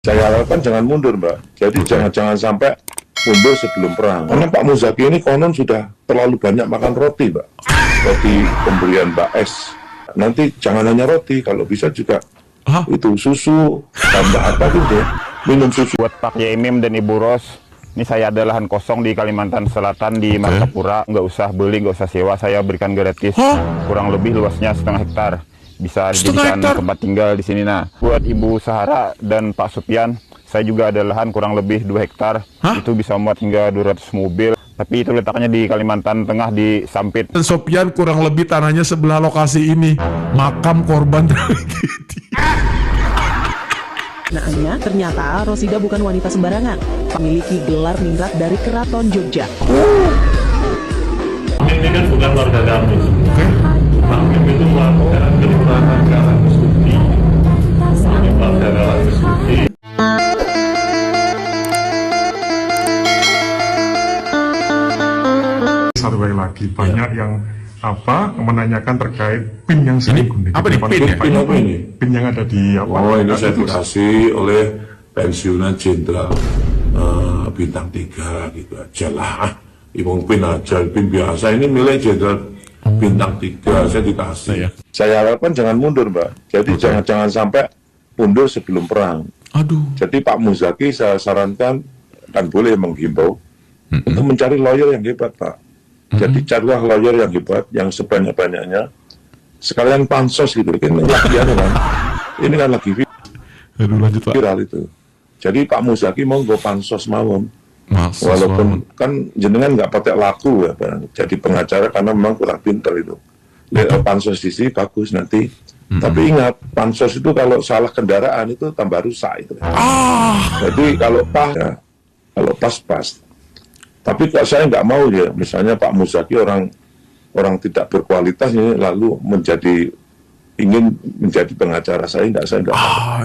Saya harapkan jangan mundur, Mbak. Jadi jangan sampai mundur sebelum perang. Karena Pak Muzaki ini konon sudah terlalu banyak makan roti, Mbak. Roti pemberian Mbak S. Nanti jangan hanya roti, kalau bisa juga itu susu, tambah apa gitu, minum susu. Buat Pak Yemim dan Ibu Ros, ini saya ada lahan kosong di Kalimantan Selatan di Martapura. Nggak usah beli, nggak usah sewa, saya berikan gratis. Kurang lebih luasnya 1,5 hektar. Bisa dijadikan tempat tinggal di sini. Nah, buat Ibu Sahara dan Pak Supian, saya juga ada lahan kurang lebih 2 hektar. Itu bisa muat hingga 200 mobil. Tapi itu letaknya di Kalimantan Tengah di Sampit. Dan Sopian kurang lebih tanahnya sebelah lokasi ini. Makam korban tragedi. Naanya, ternyata Rosida bukan wanita sembarangan. Memiliki gelar ningrat dari Keraton Jogja. Ini kan bukan warga kami. Hakim itu melakukan kekurangan Galang Besuki. Ini warga Galang Besuki. Satu kali lagi banyak yang menanyakan terkait PIN yang sering apa nih PIN ya? PIN apa ini? PIN yang ada di Oh, ini saya dikasih oleh pensiunan jenderal bintang 3 gitu aja lah. Ibung PIN aja, PIN biasa. Ini milik jenderal bintang 3, saya dikasih. Saya harapkan jangan mundur, Mbak. Jadi jangan sampai mundur sebelum perang. Aduh. Jadi Pak Muzaki saya sarankan kan boleh menghimbau untuk mencari lawyer yang hebat, Pak. Jadi carilah lawyer yang hebat, yang sebanyak-banyaknya. Sekalian pansos gitu, kan lagi kan. Ini kan lagi Aduh, lanjut, Pak. viral itu. Jadi Pak Muzaki mau go pansos mawon. Walaupun kan jenengan nggak pakai laku ya, Pak. Jadi pengacara karena memang kurang pintar itu. Pansos di sini bagus nanti. Tapi ingat, pansos itu kalau salah kendaraan itu tambah rusak itu. Jadi kalau pas. Tapi kalau saya nggak mau ya, misalnya Pak Muzaki orang tidak berkualitas ini lalu ingin menjadi pengacara saya nggak mau.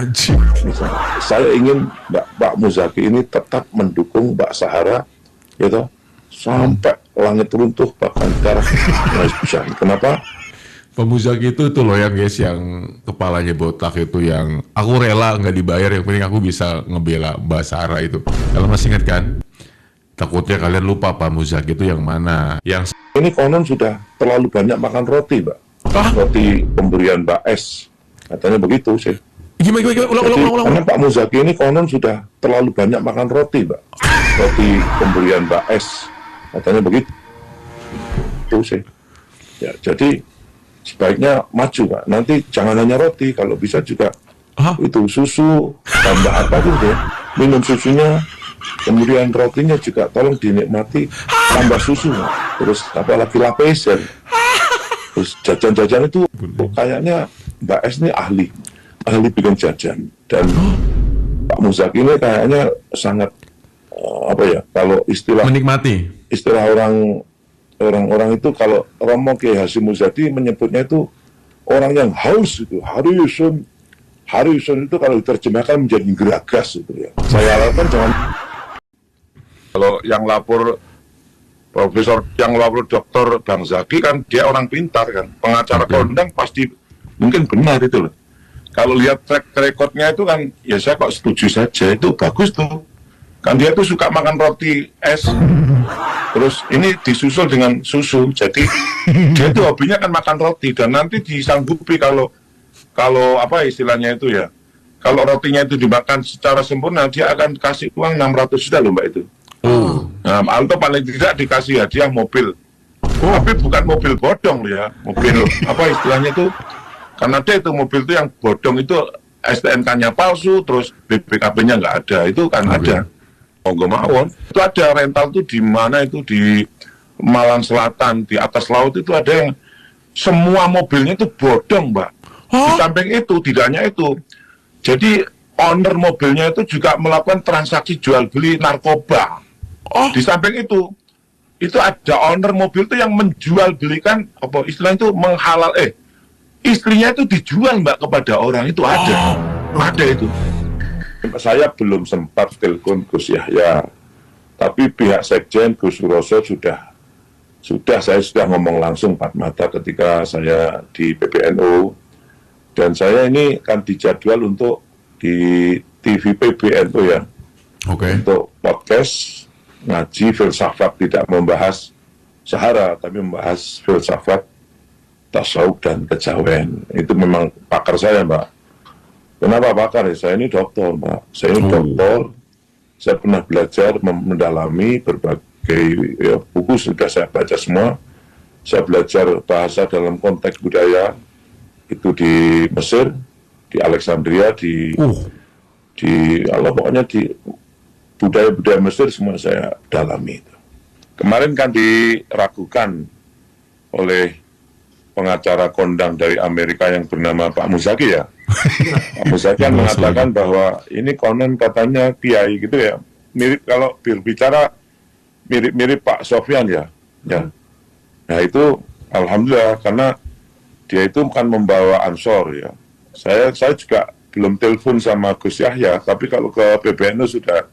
Misalnya, saya ingin Pak Muzaki ini tetap mendukung Mbak Sahara, gitu, sampai langit runtuh bahkan darah bisa. Kenapa? Pak Muzaki itu loh yang guys, yang kepalanya botak itu, yang aku rela nggak dibayar, yang penting aku bisa ngebela Mbak Sahara itu. Kalau masih ingat kan? Takutnya kalian lupa Pak Muzaki itu yang mana. Yang ini konon sudah terlalu banyak makan roti, Mbak. Roti pemberian Mbak S. Katanya begitu sih. Gimana? Ulang. Karena Pak Muzaki ini konon sudah terlalu banyak makan roti, Mbak. Roti pemberian Mbak S. Katanya begitu. Itu sih. Ya, jadi sebaiknya maju, Pak. Nanti jangan hanya roti, kalau bisa juga itu susu, tambah apa gitu ya. Minum susunya, kemudian rotinya juga tolong dinikmati, tambah susu, terus apalagi lapisan, terus jajan-jajan itu kayaknya Mbak S ini ahli bikin jajan, dan Pak Muzaki ini kayaknya sangat kalau menikmati istilah orang itu, kalau Romo Kiai Hasyim Muzadi menyebutnya itu orang yang haus itu, Harrison itu kalau diterjemahkan menjadi geragas itu ya. Saya harapkan jangan. Kalau yang lapor Dr. Bang Zaki kan dia orang pintar kan, pengacara kondang pasti mungkin benar itu loh. Kalau lihat track recordnya itu kan, ya saya kok setuju saja, itu bagus tuh. Kan dia tuh suka makan roti es, terus ini disusul dengan susu, jadi dia tuh hobinya kan makan roti, dan nanti disanggupi kalau apa istilahnya itu ya, kalau rotinya itu dimakan secara sempurna, dia akan kasih uang 600 juta loh Mbak itu. Nah, atau paling tidak dikasih hadiah mobil. Tapi bukan mobil bodong ya, mobil apa istilahnya itu, karena dia itu mobil itu yang bodong itu STNK-nya palsu, terus BPKB-nya nggak ada, itu kan ada. Monggo mawon. Itu ada rental tuh di mana itu, di Malang Selatan, di atas laut itu ada yang semua mobilnya itu bodong, Mbak. Di samping itu, tidak hanya itu, jadi owner mobilnya itu juga melakukan transaksi jual beli narkoba. Di samping itu ada owner mobil itu yang menjual belikan, apa istilahnya itu, istrinya itu dijual Mbak kepada orang, itu ada itu. Saya belum sempat telepon Gus Yahya, tapi pihak Sekjen Gus Suroso saya sudah ngomong langsung empat mata ketika saya di PBNU. Dan saya ini kan dijadwal untuk di TV PBNU ya, Oke. untuk podcast ngaji filsafat, tidak membahas sahara tapi membahas filsafat, tasawuf dan kejawen. Itu memang pakar saya, Mbak. Kenapa pakar ya? Saya ini dokter, Mbak. Saya ini dokter. Saya pernah belajar mendalami berbagai buku, sudah saya baca semua. Saya belajar bahasa dalam konteks budaya itu di Mesir, di Alexandria, di pokoknya di budaya-budaya Mesir semua saya dalami itu. Kemarin kan diragukan oleh pengacara kondang dari Amerika yang bernama Pak Muzaki ya. Pak Muzaki kan mengatakan bahwa ini konon katanya kiai gitu ya. Mirip, kalau berbicara mirip-mirip Pak Sofyan ya. Nah itu alhamdulillah, karena dia itu kan membawa ansor ya. Saya juga belum telepon sama Gus Yahya, tapi kalau ke PBNU sudah,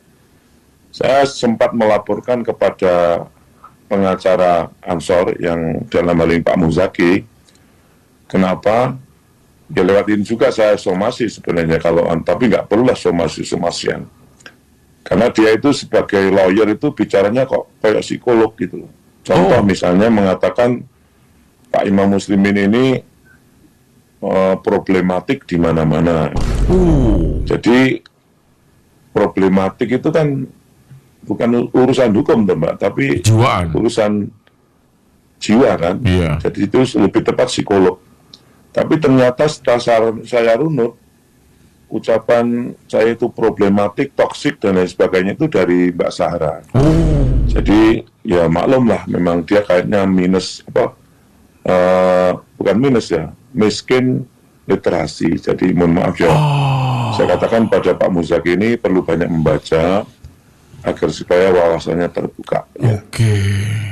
saya sempat melaporkan kepada pengacara ansor yang dalam hal ini Pak Muzaki. Kenapa? Ya lewatin juga saya somasi sebenarnya, tapi nggak perlulah somasi-somasian. Karena dia itu sebagai lawyer itu bicaranya kok kayak psikolog gitu loh. Contoh misalnya mengatakan Pak Imam Muslimin ini problematik di mana-mana. Jadi problematik itu kan bukan urusan hukum, Mbak, tapi Jiwaan. urusan jiwa kan. Iya. Jadi itu lebih tepat psikolog. Tapi ternyata setelah saya runut, ucapan saya itu problematik, toksik dan lain sebagainya itu dari Mbak Sahara. Jadi ya maklum lah, memang dia kayaknya minus bukan minus ya, miskin literasi. Jadi mohon maaf ya, saya katakan pada Pak Muzaki ini perlu banyak membaca agar supaya wawasannya terbuka. Ya.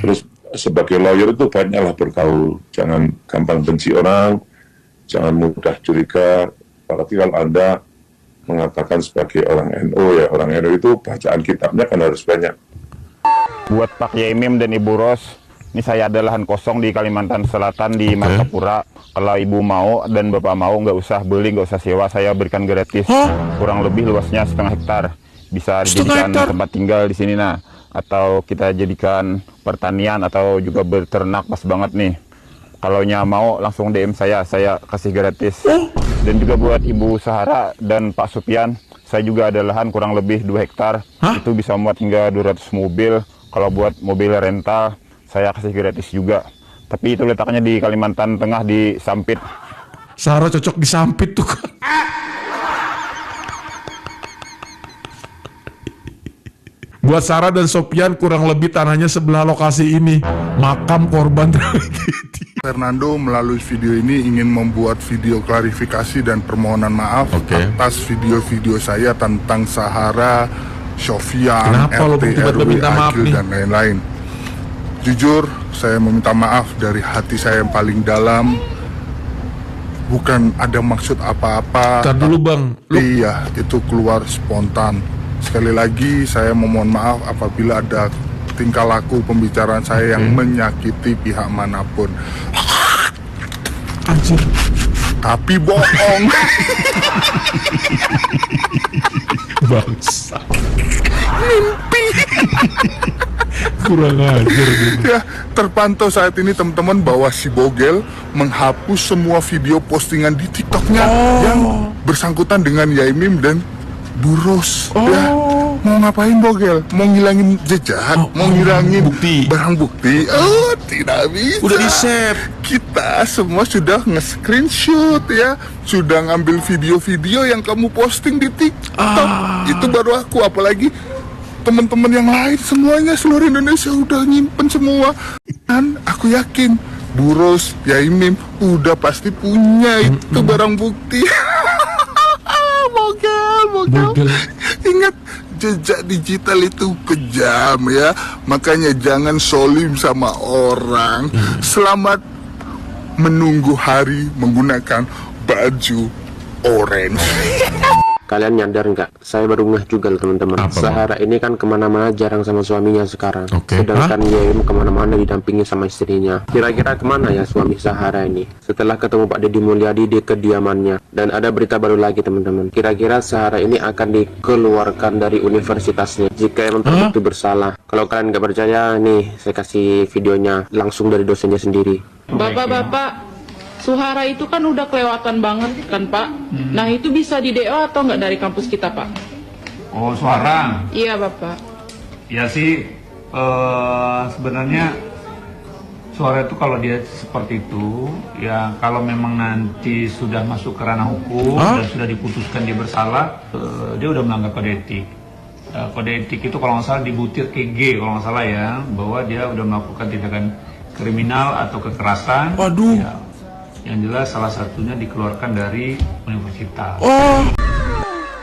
Terus sebagai lawyer itu banyaklah bergaul, jangan gampang benci orang, jangan mudah curiga. Apalagi kalau Anda mengatakan sebagai orang NU ya, orang NU itu bacaan kitabnya kan harus banyak. Buat Pak Yaimim dan Ibu Ros, ini saya ada lahan kosong di Kalimantan Selatan di Martapura. Kalau Ibu mau dan Bapak mau, nggak usah beli, nggak usah sewa, saya berikan gratis. Kurang lebih luasnya 1,5 hektar. Bisa dijadikan tempat tinggal di sini, nah. Atau kita jadikan pertanian atau juga berternak, pas banget nih. Kalau mau langsung DM saya kasih gratis. Dan juga buat Ibu Sahara dan Pak Supian, saya juga ada lahan kurang lebih 2 hektar. Itu bisa muat hingga 200 mobil. Kalau buat mobil rental, saya kasih gratis juga. Tapi itu letaknya di Kalimantan Tengah, di Sampit. Sahara cocok di Sampit tuh kan. Buat Sarah dan Sopian, kurang lebih tanahnya sebelah lokasi ini. Makam korban tragedi. Fernando melalui video ini ingin membuat video klarifikasi dan permohonan maaf atas video-video saya tentang Sahara, Sofian, RT, RW, Akil, dan lain-lain. Jujur, saya meminta maaf dari hati saya yang paling dalam. Bukan ada maksud apa-apa. Ntar dulu Bang. Iya, itu keluar spontan. Sekali lagi saya memohon maaf apabila ada tingkah laku pembicaraan saya yang menyakiti pihak manapun. Anjir. Tapi bohong. Bangsa. Mimpi. Kurang ajar gitu. Ya, terpantau saat ini teman-teman bahwa si Bogel menghapus semua video postingan di TikToknya yang bersangkutan dengan Yaimim dan Buros. Ya, mau ngapain Bogel? Mau ngilangin jejak? Mau ngilangin barang bukti? Oh, tidak bisa. Udah di-save. Kita semua sudah nge-screenshot ya, sudah ngambil video-video yang kamu posting di TikTok. Itu baru aku, apalagi teman-teman yang lain semuanya, seluruh Indonesia udah nyimpen semua. Dan aku yakin Buros, Yaimim udah pasti punya itu barang bukti. Bogel. Ingat, jejak digital itu kejam ya. Makanya jangan solim sama orang. Selamat menunggu hari menggunakan baju orange. Kalian nyadar nggak? Saya baru ngeh juga loh teman-teman. Sahara ini kan kemana-mana jarang sama suaminya sekarang. Sedangkan Yaim kemana-mana didampingi sama istrinya. Kira-kira kemana ya suami Sahara ini? Setelah ketemu Pak Deddy Mulyadi di kediamannya. Dan ada berita baru lagi teman-teman. Kira-kira Sahara ini akan dikeluarkan dari universitasnya jika emang terbukti bersalah. Kalau kalian nggak percaya, nih saya kasih videonya langsung dari dosennya sendiri. Bapak-bapak, Suhara itu kan udah kelewatan banget kan Pak. Nah itu bisa di DO atau nggak dari kampus kita Pak? Oh Suhara? Iya Bapak. Ya sih sebenarnya Suhara itu kalau dia seperti itu, ya kalau memang nanti sudah masuk ke ranah hukum dan sudah diputuskan dia bersalah, dia udah melanggar kode etik. Kode etik itu kalau nggak salah dibutir KG kalau nggak salah ya, bahwa dia udah melakukan tindakan kriminal atau kekerasan. Waduh. Ya, yang jelas salah satunya dikeluarkan dari universitas.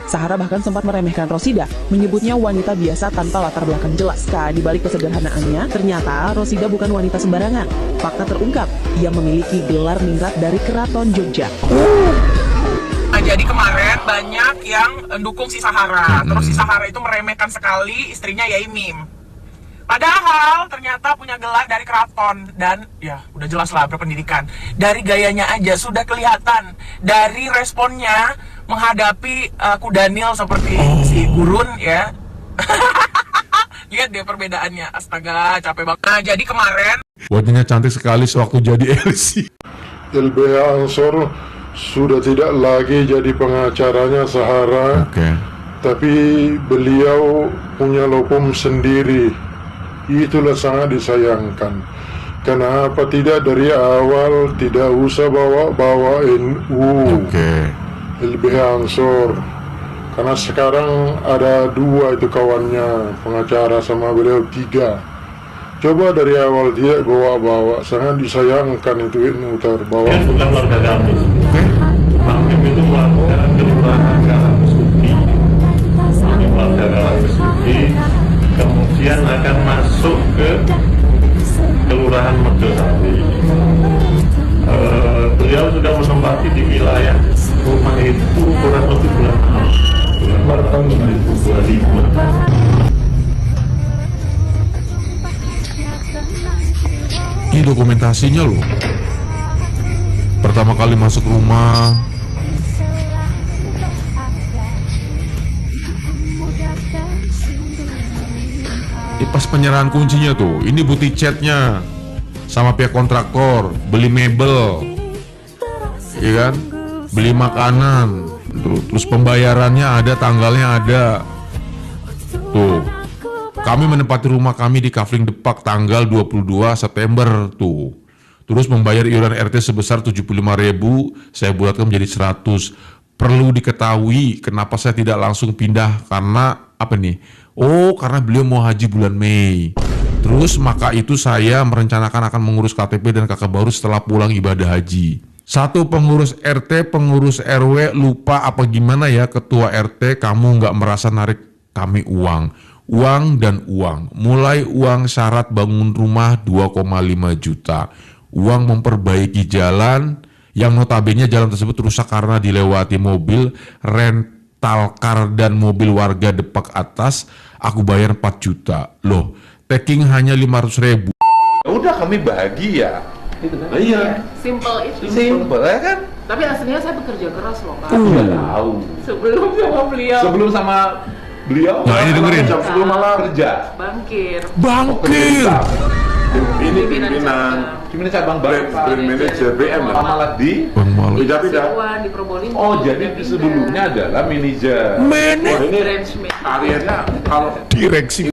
Sahara bahkan sempat meremehkan Rosida, menyebutnya wanita biasa tanpa latar belakang jelas. Di balik kesederhanaannya, ternyata Rosida bukan wanita sembarangan. Fakta terungkap, ia memiliki gelar ningrat dari Keraton Jogja. Jadi kemarin banyak yang mendukung si Sahara, terus si Sahara itu meremehkan sekali istrinya Yaimim. Padahal ternyata punya gelar dari keraton dan ya udah jelas lah berpendidikan. Dari gayanya aja sudah kelihatan, dari responnya menghadapi Kudanil seperti si Gurun ya. Lihat deh perbedaannya, astaga capek banget. Nah jadi kemarin wajahnya cantik sekali sewaktu jadi LC. LBH Ansor sudah tidak lagi jadi pengacaranya Sahara, tapi beliau punya lokum sendiri. Itulah sangat disayangkan. Kenapa tidak dari awal tidak usah bawa NU LBH Ansor? Karena sekarang ada 2 itu kawannya, pengacara sama beliau 3. Coba dari awal dia bawa-bawa, sangat disayangkan itu NU terbawa. Dia bukan warga kami. Kami itu melakukan kelurahan Karangsuti. Kami warga Karangsuti. Kemudian akan masuk ke Kelurahan Merjosari. Beliau sudah menempati di wilayah rumah itu kurang lebih bulan Maret tahun 2025. Ini dokumentasinya loh. Pertama kali masuk rumah, pas penyerahan kuncinya tuh, ini bukti chatnya sama pihak kontraktor, beli mebel, iya kan, beli makanan, tuh, terus pembayarannya ada, tanggalnya ada, tuh. Kami menempati rumah kami di Kafling Depak tanggal 22 September tuh. Terus membayar iuran RT sebesar 75.000, saya bulatkan menjadi 100. Perlu diketahui kenapa saya tidak langsung pindah, karena apa nih? Oh, karena beliau mau haji bulan Mei. Terus maka itu saya merencanakan akan mengurus KTP dan KK baru setelah pulang ibadah haji. Satu pengurus RT, pengurus RW lupa apa gimana ya, ketua RT kamu nggak merasa narik kami uang. Uang dan uang. Mulai uang syarat bangun rumah 2,5 juta. Uang memperbaiki jalan, yang notabene jalan tersebut rusak karena dilewati mobil, rental car dan mobil warga Depak atas, aku bayar 4 juta. Loh, taking hanya 500.000. Udah kami bahagia. Gitu kan? Iya. Simple itu. Simple ya kan? Tapi aslinya saya bekerja keras loh Kak. Tahu. Sebelum sama beliau. Sebelum sama beliau. Nah ini dengerin. Sebelum malah kerja. Bangkir. Bangkir. Ini pimpinan cabang brand manager BM lah. Malah di beda-beda. Di Probolinggo. Oh jadi sebelumnya adalah manajer. Manajer. Ini areanya kalau direksi.